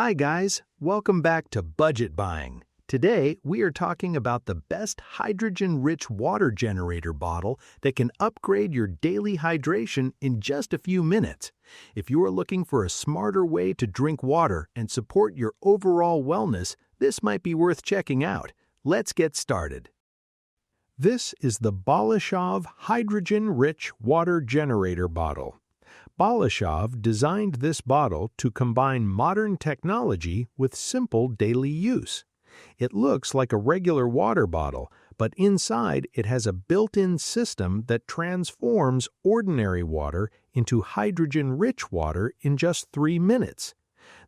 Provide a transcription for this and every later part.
Hi guys, welcome back to Budget Buying. Today we are talking about the best hydrogen-rich water generator bottle that can upgrade your daily hydration in just a few minutes. If you are looking for a smarter way to drink water and support your overall wellness, this might be worth checking out. Let's get started. This is the Balashov Hydrogen-Rich Water Generator Bottle. Balashov designed this bottle to combine modern technology with simple daily use. It looks like a regular water bottle, but inside it has a built-in system that transforms ordinary water into hydrogen-rich water in just 3 minutes.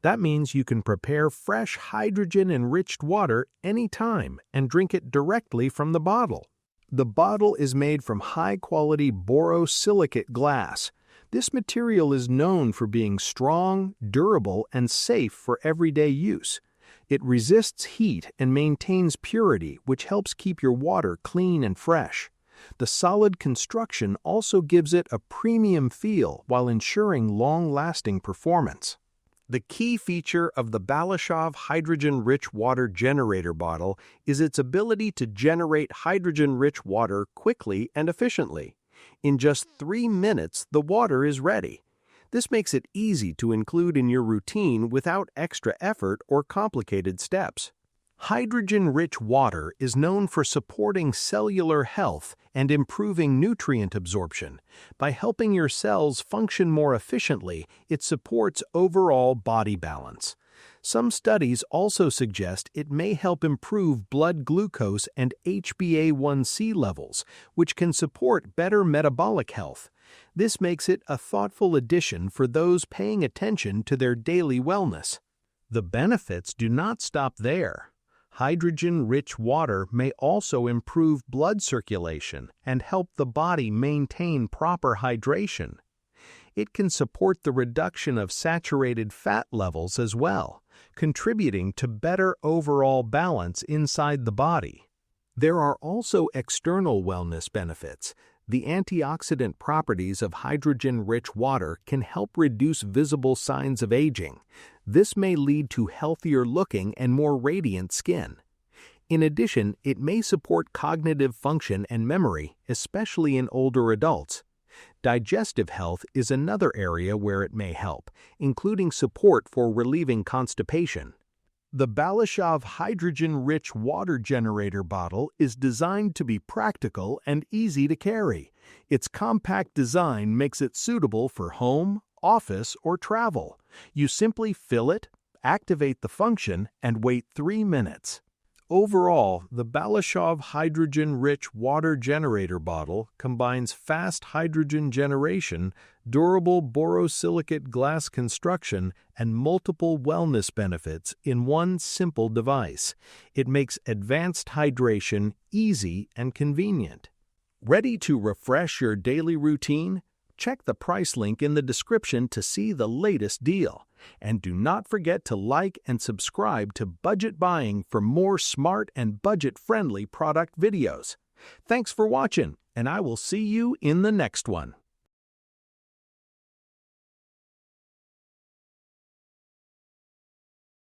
That means you can prepare fresh hydrogen-enriched water anytime and drink it directly from the bottle. The bottle is made from high-quality borosilicate glass. This material is known for being strong, durable, and safe for everyday use. It resists heat and maintains purity, which helps keep your water clean and fresh. The solid construction also gives it a premium feel while ensuring long-lasting performance. The key feature of the Balashov Hydrogen-Rich Water Generator Bottle is its ability to generate hydrogen-rich water quickly and efficiently. In just 3 minutes, the water is ready. This makes it easy to include in your routine without extra effort or complicated steps. Hydrogen-rich water is known for supporting cellular health and improving nutrient absorption. By helping your cells function more efficiently, it supports overall body balance. Some studies also suggest it may help improve blood glucose and HbA1c levels, which can support better metabolic health. This makes it a thoughtful addition for those paying attention to their daily wellness. The benefits do not stop there. Hydrogen-rich water may also improve blood circulation and help the body maintain proper hydration. It can support the reduction of saturated fat levels as well, contributing to better overall balance inside the body. There are also external wellness benefits. The antioxidant properties of hydrogen-rich water can help reduce visible signs of aging. This may lead to healthier looking and more radiant skin. In addition, it may support cognitive function and memory, especially in older adults. Digestive health is another area where it may help, including support for relieving constipation. The Balashov Hydrogen-Rich Water Generator Bottle is designed to be practical and easy to carry. Its compact design makes it suitable for home, office, or travel. You simply fill it, activate the function, and wait 3 minutes. Overall, the Balashov Hydrogen-Rich Water Generator Bottle combines fast hydrogen generation, durable borosilicate glass construction, and multiple wellness benefits in one simple device. It makes advanced hydration easy and convenient. Ready to refresh your daily routine? Check the price link in the description to see the latest deal. And do not forget to like and subscribe to Budget Buying for more smart and budget-friendly product videos. Thanks for watching, and I will see you in the next one.